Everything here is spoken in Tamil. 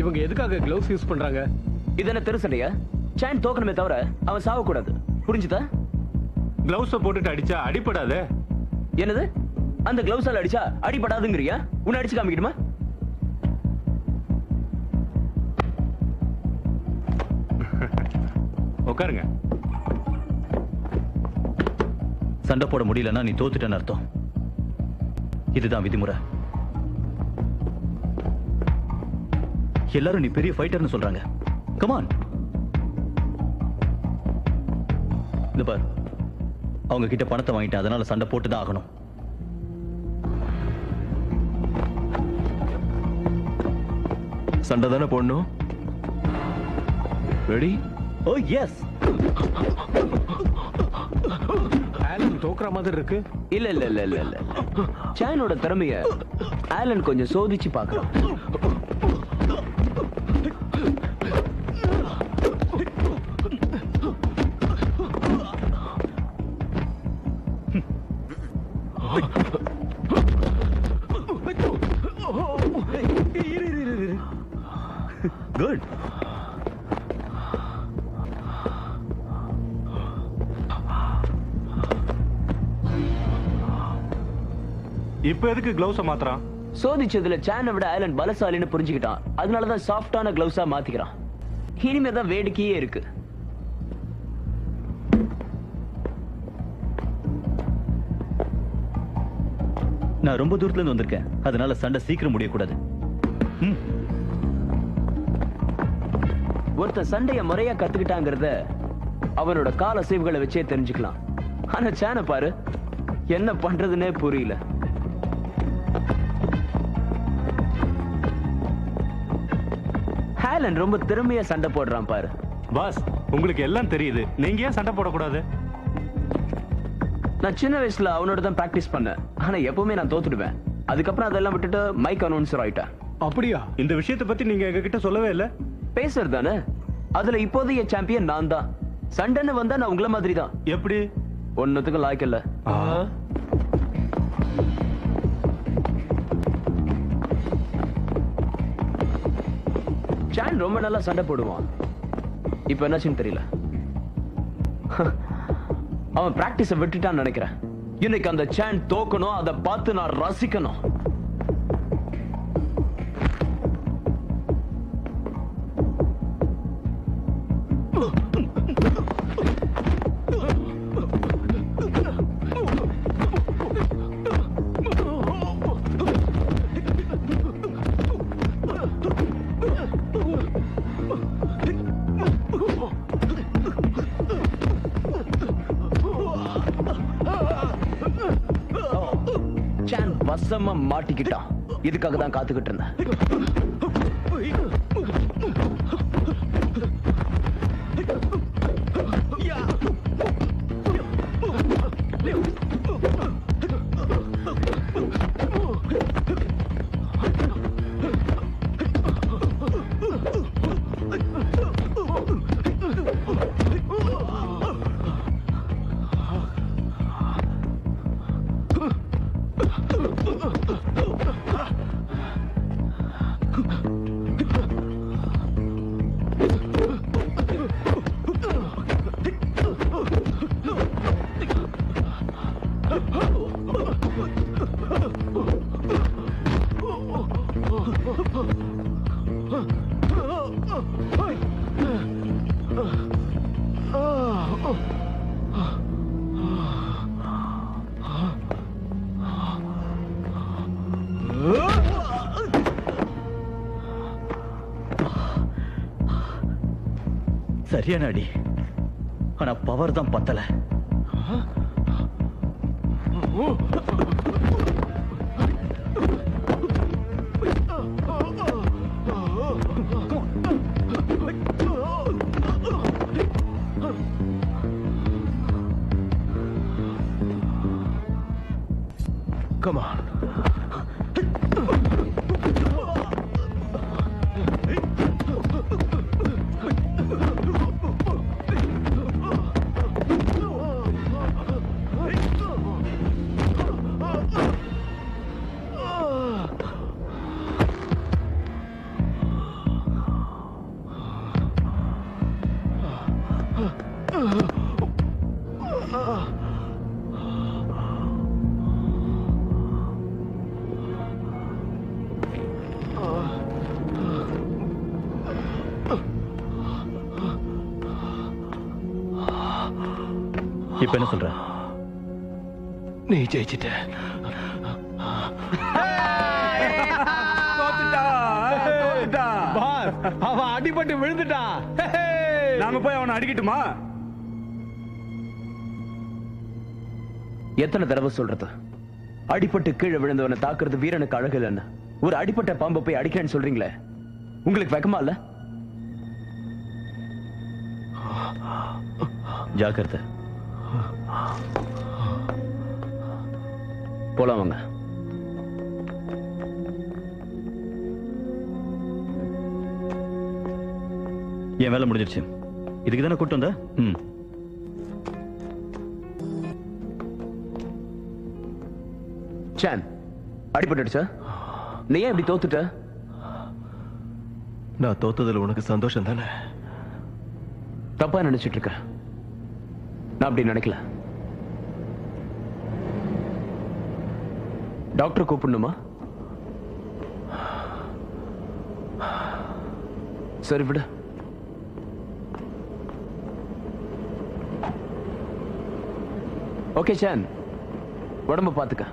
இவங்க எதுக்காக கிளவுஸ் யூஸ் பண்றாங்க? இது என்ன தெரு சண்டையா? சான் தோக்கணுமே தவிர அவன் சாவக்கூடாது. புரிஞ்சுதா? கிளவுஸ போட்டுட்டு அடிச்சா அடிபடாதே. என்னது? அந்த கிளவுஸால அடிச்சா அடிபடாதுங்கறியா? உன்னை அடிச்சு காமிக்கணுமா? உட்காருங்க. சண்டை போட முடியலன்னா நீ தோத்துட்டேன்னு அர்த்தம். இதுதான் விதிமுறை. எல்லாரும் நீ பெரிய ஃபைட்டர்னு சொல்றாங்க. கமான். இந்த பார், அவங்க கிட்ட பணத்தை வாங்கிட்டேன், அதனால சண்டை போட்டுதான் ஆகணும். சண்டை தானே போடணும். ரெடி? ஓ எஸ். ஆலன் தோக்குற மாதிரி இருக்கு. இல்ல இல்ல இல்ல இல்ல இல்ல. சானோட திறமைய ஆலன் கொஞ்சம் சோதிச்சு பார்க்கறான். குட். இப்ப எதுக்கு கிளவுஸ மாத்துறான்? சோதிச்சதுல சானை விட ஆலன் பலசாலின்னு புரிஞ்சுக்கிட்டான். அதனாலதான் சாஃப்டான கிளவுஸா மாத்திக்கிறான். இனிமே தான் வேடிக்கையே இருக்கு. நான் ரொம்ப தூரத்துல இருந்து வந்திருக்கேன், அதனால சண்டை சீக்கிரம் முடியக்கூடாது. ஒருத்தன் சண்டைய முறையா கத்துக்கிட்டாங்கிறத அவனோட கால அசைவுகளை வச்சே தெரிஞ்சுக்கலாம். ஆனா சானை பாரு, என்ன பண்றதுன்னே புரியல. ஆலன் ரொம்ப திறமையா சண்டை போடுறான் பாரு. பாஸ், உங்களுக்கு எல்லாம் தெரியுது, நீங்க ஏன் சண்டை போடக்கூடாது? நான் சின்ன வயசுல அவனோட தான் பிராக்டிஸ் பண்ணேன். ஆனா எப்பவுமே நான் தோத்துடுவேன். அதுக்கப்புறம் அதெல்லாம் விட்டுட்டு மைக் அனௌன்சர் ஆயிட்டேன். அப்படியா? இந்த விஷயத்தை பத்தி நீங்க எங்க கிட்ட சொல்லவே இல்ல. பேசுறது தானே. அதுல இப்போதைய சாம்பியன் நான் தான். சண்டைன்னு வந்தா நான் உங்கள மாதிரி தான். எப்படி? ஒன்னுத்துக்கு லாய்க்கல்ல. சான் ரொம்ப நல்லா சண்டை போடுவான். இப்ப என்னாச்சுன்னு தெரியல. அவன் பிராக்டிஸ விட்டுட்டான்னு நினைக்கிறேன். இன்னைக்கு அந்த சான் தோக்கணும், அதை பார்த்து நான் ரசிக்கணும். சான் வசமா மாட்டிக்கிட்டான். இதுக்காக தான் காத்துக்கிட்டு இருந்தேன். சரியான அடி, ஆனா பவர் தான் பத்தல. Come on. இப்ப என்ன சொல்ற? நீ ஜெயிச்சிட்ட. பாஸ், அவன் அடிபட்டு விழுந்துட்டான். நாம போய் அவனை அடிக்கட்டுமா? எத்தனை தடவை சொல்றது? அடிபட்டு கீழே விழுந்தவனை தாக்குறது வீரனுக்கு அழகு இல்லைன்னு ஒரு அடிப்பட்ட பாம்பை போய் அடிக்கிறேன்னு சொல்றீங்களே, உங்களுக்கு வெக்கமா இல்ல? ஜாக்கிரதை. போலாம் வாங்க. என் வேலை முடிஞ்சிருச்சு. இதுக்கு தானே கூட்டு வந்த? சான், அடிபட்டுடுச்சா? நீ ஏன் இப்படி தோத்துட்ட? நான் தோத்ததுல உனக்கு சந்தோஷம் தானே? தப்பா நினைச்சிட்டு இருக்க. நான் அப்படி நினைக்கல. டாக்டர் கூப்பிடணுமா? சரி விடு. ஓகே சான், உடம்ப பாத்துக்க.